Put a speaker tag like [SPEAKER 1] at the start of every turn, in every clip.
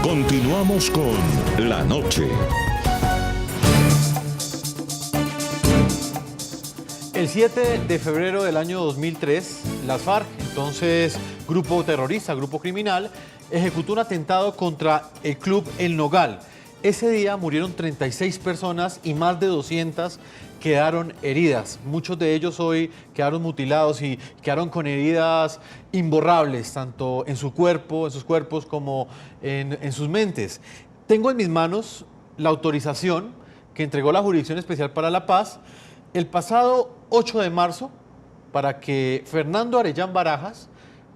[SPEAKER 1] Continuamos con La Noche.
[SPEAKER 2] El 7 de febrero del año 2003, las FARC, entonces grupo terrorista, grupo criminal, ejecutó un atentado contra el club El Nogal. Ese día murieron 36 personas y más de 200 quedaron heridas. Muchos de ellos hoy quedaron mutilados y quedaron con heridas imborrables, tanto en su cuerpo, en sus cuerpos, como en sus mentes. Tengo en mis manos la autorización que entregó la Jurisdicción Especial para la Paz el pasado 8 de marzo para que Fernando Arellán Barajas,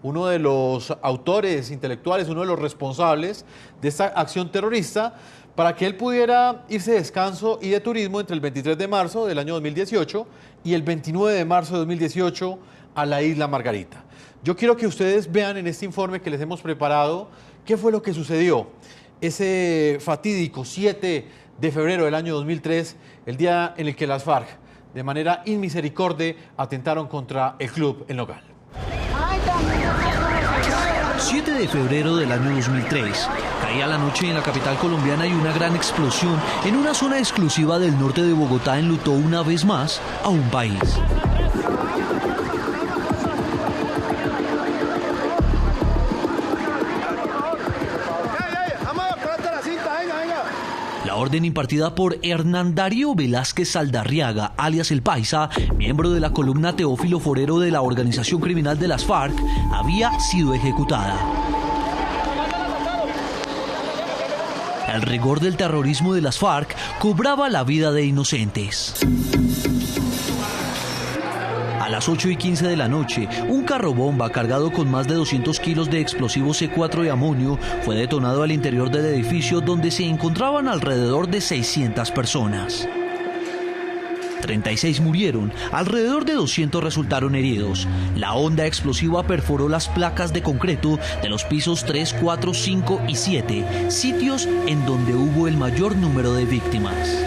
[SPEAKER 2] uno de los autores intelectuales, uno de los responsables de esta acción terrorista, para que él pudiera irse de descanso y de turismo entre el 23 de marzo del año 2018 y el 29 de marzo de 2018 a la Isla Margarita. Yo quiero que ustedes vean en este informe que les hemos preparado qué fue lo que sucedió ese fatídico 7 de febrero del año 2003, el día en el que las FARC, de manera inmisericordia, atentaron contra el club El Nogal.
[SPEAKER 3] 7 de febrero del año 2003. Caía la noche en la capital colombiana y una gran explosión en una zona exclusiva del norte de Bogotá enlutó una vez más a un país. La orden impartida por Hernán Darío Velázquez Saldarriaga, alias El Paisa, miembro de la columna Teófilo Forero de la organización criminal de las FARC, había sido ejecutada. El rigor del terrorismo de las FARC cobraba la vida de inocentes. A las 8:15 de la noche, un carro bomba cargado con más de 200 kilos de explosivos C4 y amonio fue detonado al interior del edificio donde se encontraban alrededor de 600 personas. 36 murieron, alrededor de 200 resultaron heridos. La onda explosiva perforó las placas de concreto de los pisos 3, 4, 5 y 7, sitios en donde hubo el mayor número de víctimas.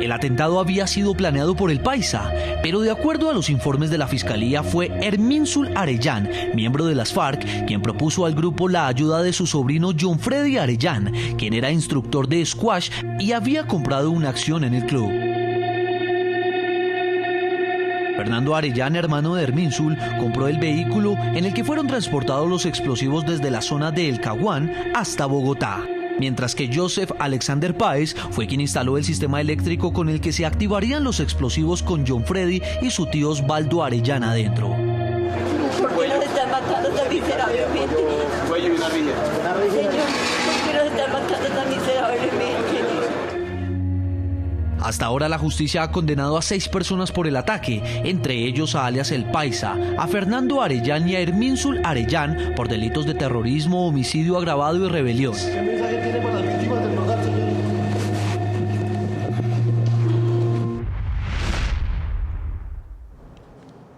[SPEAKER 3] El atentado había sido planeado por El Paisa, pero de acuerdo a los informes de la Fiscalía fue Hermínsul Arellán, miembro de las FARC, quien propuso al grupo la ayuda de su sobrino John Freddy Arellán, quien era instructor de squash y había comprado una acción en el club. Fernando Arellán, hermano de Hermínsul, compró el vehículo en el que fueron transportados los explosivos desde la zona de El Caguán hasta Bogotá, mientras que Joseph Alexander Páez fue quien instaló el sistema eléctrico con el que se activarían los explosivos con John Freddy y su tío Osvaldo Arellán adentro.
[SPEAKER 4] ¿Por qué nos están matando tan miserablemente?
[SPEAKER 5] Cuello y una rilla.
[SPEAKER 4] Señor, ¿por qué nos están matando tan miserablemente?
[SPEAKER 3] Hasta ahora la justicia ha condenado a 6 personas por el ataque, entre ellos a alias El Paisa, a Fernando Arellán y a Hermínsul Arellán por delitos de terrorismo, homicidio agravado y rebelión.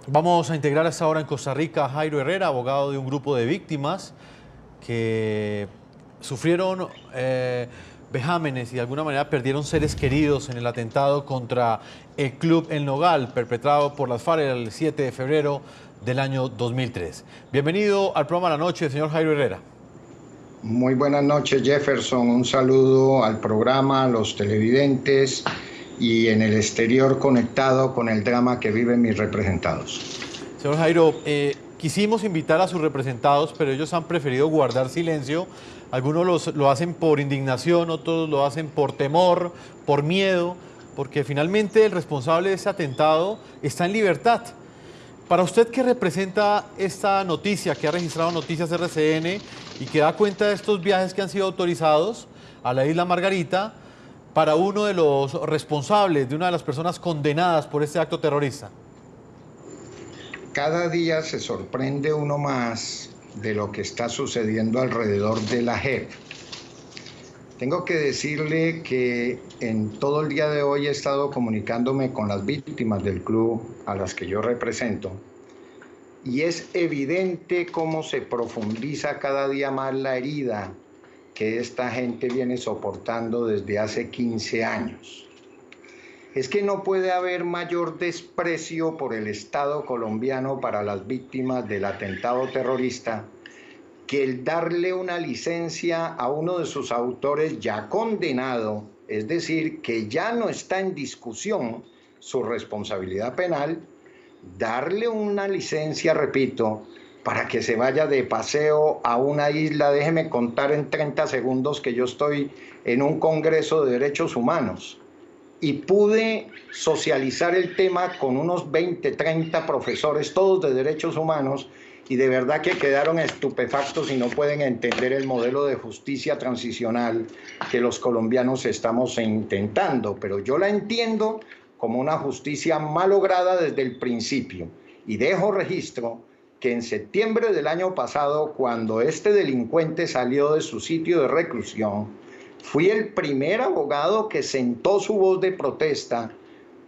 [SPEAKER 2] Vamos a integrar a esta hora en Costa Rica a Jairo Herrera, abogado de un grupo de víctimas que sufrieron vejámenes y de alguna manera perdieron seres queridos en el atentado contra el club El Nogal, perpetrado por las FARC el 7 de febrero del año 2003. Bienvenido al programa La Noche, señor Jairo Herrera.
[SPEAKER 6] Muy buenas noches, Jefferson. Un saludo al programa, a los televidentes y en el exterior conectado con el drama que viven mis representados.
[SPEAKER 2] Señor Jairo, quisimos invitar a sus representados, pero ellos han preferido guardar silencio. Algunos lo hacen por indignación, otros lo hacen por temor, por miedo, porque finalmente el responsable de ese atentado está en libertad. Para usted, ¿qué representa esta noticia que ha registrado Noticias RCN y que da cuenta de estos viajes que han sido autorizados a la Isla Margarita para uno de los responsables, de una de las personas condenadas por este acto terrorista?
[SPEAKER 6] Cada día se sorprende uno más de lo que está sucediendo alrededor de la JEP. Tengo que decirle que en todo el día de hoy he estado comunicándome con las víctimas del club a las que yo represento y es evidente cómo se profundiza cada día más la herida que esta gente viene soportando desde hace 15 años. es que no puede haber mayor desprecio por el Estado colombiano para las víctimas del atentado terrorista que el darle una licencia a uno de sus autores ya condenado, es decir, que ya no está en discusión su responsabilidad penal, darle una licencia, repito, para que se vaya de paseo a una isla. Déjeme contar en 30 segundos que yo estoy en un congreso de derechos humanos y pude socializar el tema con unos 20, 30 profesores, todos de derechos humanos, y de verdad que quedaron estupefactos y no pueden entender el modelo de justicia transicional que los colombianos estamos intentando, pero yo la entiendo como una justicia malograda desde el principio. Y dejo registro que en septiembre del año pasado, cuando este delincuente salió de su sitio de reclusión, fui el primer abogado que sentó su voz de protesta,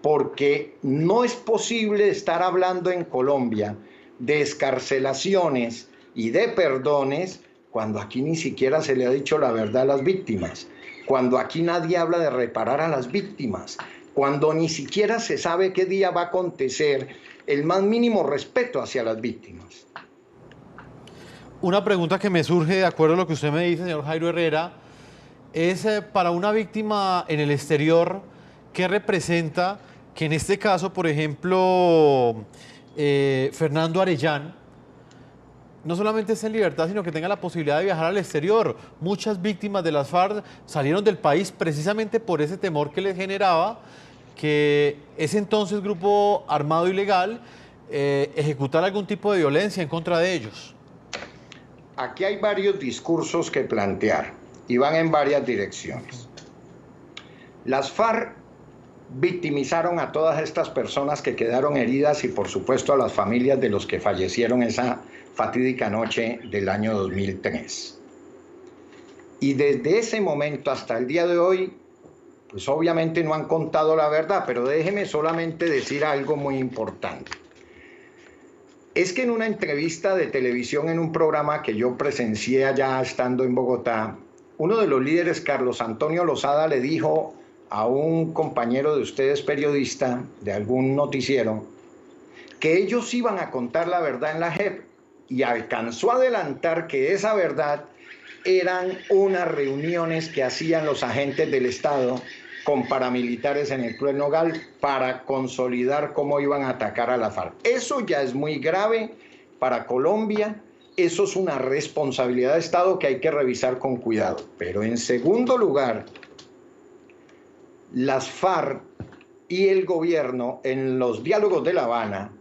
[SPEAKER 6] porque no es posible estar hablando en Colombia de excarcelaciones y de perdones cuando aquí ni siquiera se le ha dicho la verdad a las víctimas, cuando aquí nadie habla de reparar a las víctimas, cuando ni siquiera se sabe qué día va a acontecer el más mínimo respeto hacia las víctimas.
[SPEAKER 2] Una pregunta que me surge de acuerdo a lo que usted me dice, señor Jairo Herrera, es para una víctima en el exterior, ¿qué representa que en este caso, por ejemplo, Fernando Arellán no solamente esté en libertad, sino que tenga la posibilidad de viajar al exterior? Muchas víctimas de las FARC salieron del país precisamente por ese temor que les generaba que ese entonces grupo armado ilegal ejecutara algún tipo de violencia en contra de ellos.
[SPEAKER 6] Aquí hay varios discursos que plantear y van en varias direcciones. Las FARC victimizaron a todas estas personas que quedaron heridas y por supuesto a las familias de los que fallecieron esa fatídica noche del año 2003. Y desde ese momento hasta el día de hoy, pues obviamente no han contado la verdad, pero déjeme solamente decir algo muy importante. Es que en una entrevista de televisión en un programa que yo presencié allá estando en Bogotá, uno de los líderes, Carlos Antonio Lozada, le dijo a un compañero de ustedes periodista de algún noticiero que ellos iban a contar la verdad en la JEP, y alcanzó a adelantar que esa verdad eran unas reuniones que hacían los agentes del Estado con paramilitares en el Club El Nogal para consolidar cómo iban a atacar a la FARC. Eso ya es muy grave para Colombia, eso es una responsabilidad de Estado que hay que revisar con cuidado. Pero en segundo lugar, las FARC y el gobierno en los diálogos de La Habana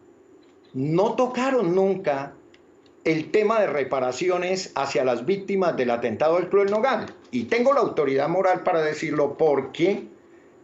[SPEAKER 6] no tocaron nunca el tema de reparaciones hacia las víctimas del atentado del Club El Nogal. Y tengo la autoridad moral para decirlo porque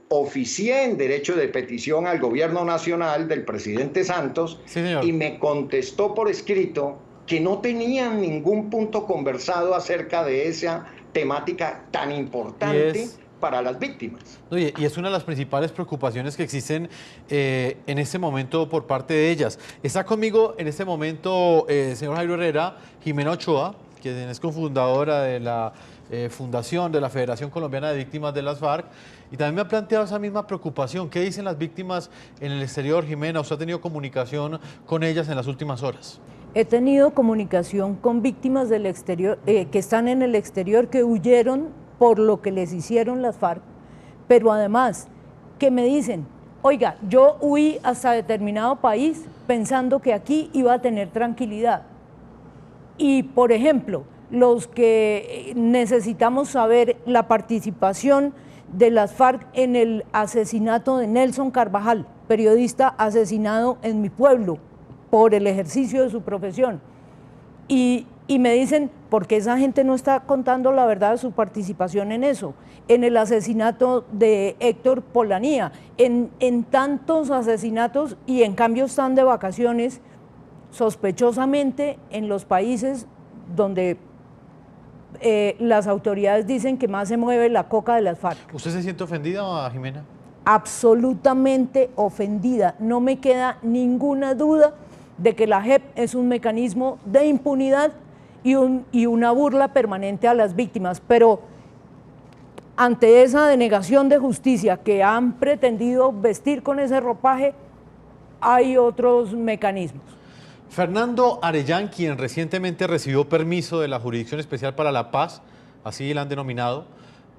[SPEAKER 6] oficié en derecho de petición al gobierno nacional del presidente Santos, sí, y me contestó por escrito que no tenían ningún punto conversado acerca de esa temática tan importante para las víctimas.
[SPEAKER 2] Oye, y es una de las principales preocupaciones que existen en este momento por parte de ellas. Está conmigo en este momento, señor Jairo Herrera, Jimena Ochoa, quien es cofundadora de la fundación de la Federación Colombiana de Víctimas de las FARC, y también me ha planteado esa misma preocupación. ¿Qué dicen las víctimas en el exterior, Jimena? ¿Usted ha tenido comunicación con ellas en las últimas horas?
[SPEAKER 5] He tenido comunicación con víctimas del exterior, que están en el exterior, que huyeron por lo que les hicieron las FARC, pero además que me dicen, oiga, yo huí hasta determinado país pensando que aquí iba a tener tranquilidad. Y, por ejemplo, los que necesitamos saber la participación de las FARC en el asesinato de Nelson Carvajal, periodista asesinado en mi pueblo por el ejercicio de su profesión. Y me dicen, ¿por qué esa gente no está contando la verdad de su participación en eso? En el asesinato de Héctor Polanía, en tantos asesinatos, y en cambio están de vacaciones, sospechosamente en los países donde las autoridades dicen que más se mueve la coca de las FARC.
[SPEAKER 2] ¿Usted se siente ofendida, Jimena?
[SPEAKER 5] Absolutamente ofendida. No me queda ninguna duda de que la JEP es un mecanismo de impunidad y una burla permanente a las víctimas. Pero ante esa denegación de justicia que han pretendido vestir con ese ropaje, hay otros mecanismos.
[SPEAKER 2] Fernando Arellán, quien recientemente recibió permiso de la Jurisdicción Especial para la Paz, así la han denominado,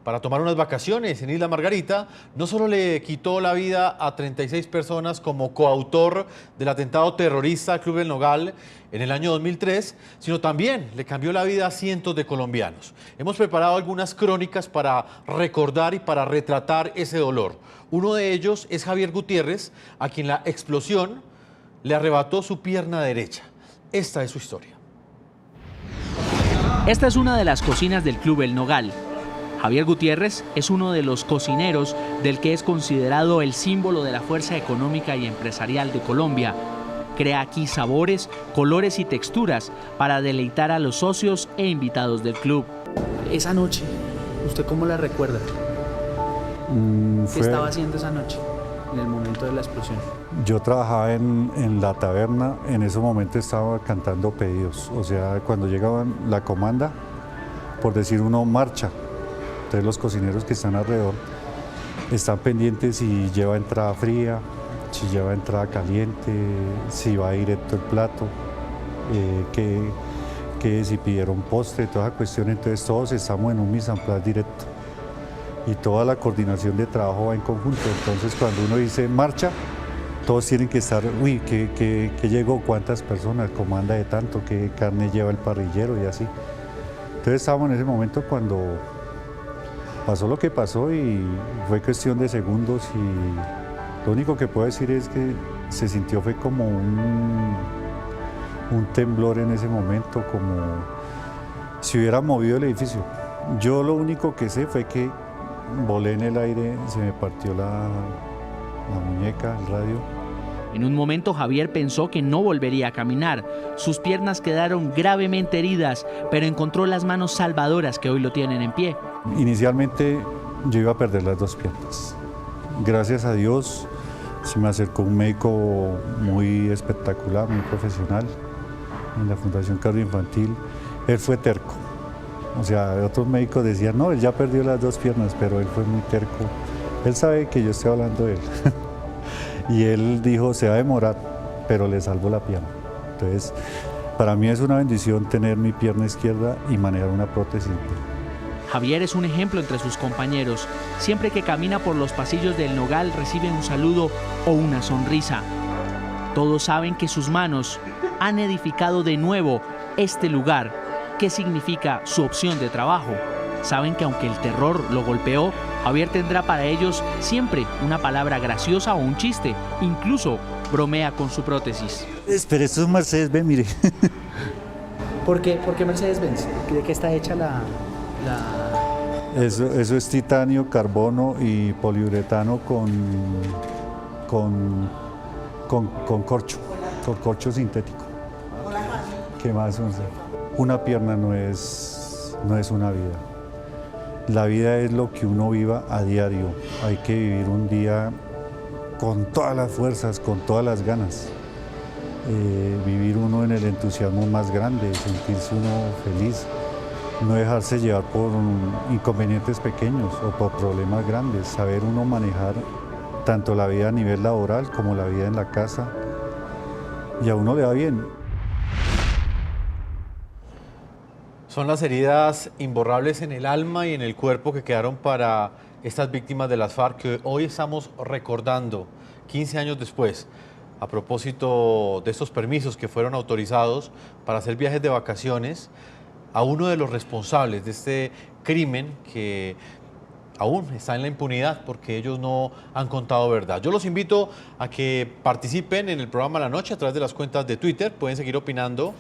[SPEAKER 2] para tomar unas vacaciones en Isla Margarita, no solo le quitó la vida a 36 personas como coautor del atentado terrorista al Club El Nogal en el año 2003, sino también le cambió la vida a cientos de colombianos. Hemos preparado algunas crónicas para recordar y para retratar ese dolor. Uno de ellos es Javier Gutiérrez, a quien la explosión le arrebató su pierna derecha. Esta es su historia.
[SPEAKER 3] Esta es una de las cocinas del Club El Nogal. Javier Gutiérrez es uno de los cocineros del que es considerado el símbolo de la fuerza económica y empresarial de Colombia. Crea aquí sabores, colores y texturas para deleitar a los socios e invitados del club.
[SPEAKER 7] Esa noche, ¿usted cómo la recuerda? ¿Qué estaba haciendo esa noche, en el momento de la explosión?
[SPEAKER 8] Yo trabajaba en la taberna, en ese momento estaba cantando pedidos. O sea, cuando llegaban la comanda, por decir uno, marcha. Entonces los cocineros que están alrededor están pendientes si lleva entrada fría, si lleva entrada caliente, si va directo el plato, que si pidieron postre, toda esa cuestión. Entonces todos estamos en un mise en place directo y toda la coordinación de trabajo va en conjunto. Entonces cuando uno dice marcha, todos tienen que estar, uy, ¿qué llegó? ¿Cuántas personas? ¿Comanda de tanto? ¿Qué carne lleva el parrillero? Y así. Entonces estábamos en ese momento cuando pasó lo que pasó y fue cuestión de segundos y lo único que puedo decir es que se sintió fue como un temblor en ese momento, como si hubiera movido el edificio. Yo lo único que sé fue que volé en el aire, se me partió la muñeca, el radio.
[SPEAKER 3] En un momento Javier pensó que no volvería a caminar. Sus piernas quedaron gravemente heridas, pero encontró las manos salvadoras que hoy lo tienen en pie.
[SPEAKER 8] Inicialmente yo iba a perder las dos piernas. Gracias a Dios se me acercó un médico muy espectacular, muy profesional, en la Fundación Cardioinfantil. Él fue terco. O sea, otros médicos decían, no, él ya perdió las dos piernas, pero él fue muy terco. Él sabe que yo estoy hablando de él. Y él dijo, se va a demorar, pero le salvo la pierna. Entonces, para mí es una bendición tener mi pierna izquierda y manejar una prótesis.
[SPEAKER 3] Javier es un ejemplo entre sus compañeros. Siempre que camina por los pasillos del Nogal recibe un saludo o una sonrisa. Todos saben que sus manos han edificado de nuevo este lugar, que significa su opción de trabajo. Saben que aunque el terror lo golpeó, Javier tendrá para ellos siempre una palabra graciosa o un chiste. Incluso bromea con su prótesis.
[SPEAKER 8] Pero esto es Mercedes-Benz, mire.
[SPEAKER 7] ¿Por qué Mercedes-Benz? ¿De qué está hecha la...?
[SPEAKER 8] Eso es titanio, carbono y poliuretano con corcho sintético. ¿Qué más? Una pierna no es una vida. La vida es lo que uno viva a diario. Hay que vivir un día con todas las fuerzas, con todas las ganas. Vivir uno en el entusiasmo más grande, sentirse uno feliz. No dejarse llevar por inconvenientes pequeños o por problemas grandes. Saber uno manejar tanto la vida a nivel laboral como la vida en la casa. Y a uno le va bien.
[SPEAKER 2] Son las heridas imborrables en el alma y en el cuerpo que quedaron para estas víctimas de las FARC que hoy estamos recordando 15 años después, a propósito de estos permisos que fueron autorizados para hacer viajes de vacaciones a uno de los responsables de este crimen que aún está en la impunidad porque ellos no han contado verdad. Yo los invito a que participen en el programa La Noche a través de las cuentas de Twitter. Pueden seguir opinando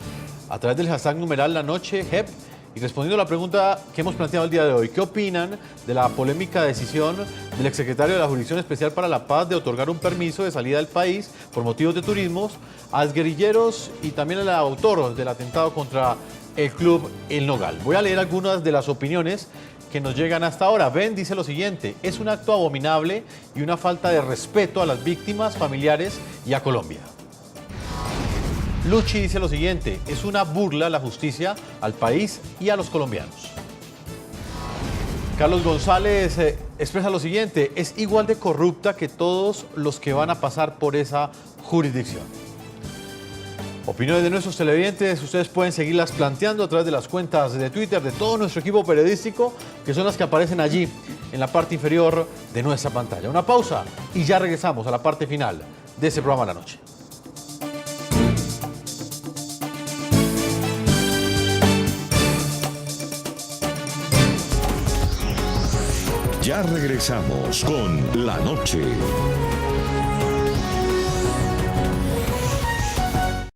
[SPEAKER 2] a través del hashtag numeral La Noche JEP y respondiendo a la pregunta que hemos planteado el día de hoy. ¿Qué opinan de la polémica decisión del exsecretario de la Jurisdicción Especial para la Paz de otorgar un permiso de salida del país por motivos de turismo a exguerrilleros y también al autor del atentado contra el Club El Nogal? Voy a leer algunas de las opiniones que nos llegan hasta ahora. Ben dice lo siguiente: es un acto abominable y una falta de respeto a las víctimas, familiares y a Colombia. Luchi dice lo siguiente: es una burla a la justicia, al país y a los colombianos. Carlos González expresa lo siguiente: es igual de corrupta que todos los que van a pasar por esa jurisdicción. Opiniones de nuestros televidentes, ustedes pueden seguirlas planteando a través de las cuentas de Twitter de todo nuestro equipo periodístico, que son las que aparecen allí en la parte inferior de nuestra pantalla. Una pausa y ya regresamos a la parte final de este programa de la noche.
[SPEAKER 1] Ya regresamos con La Noche.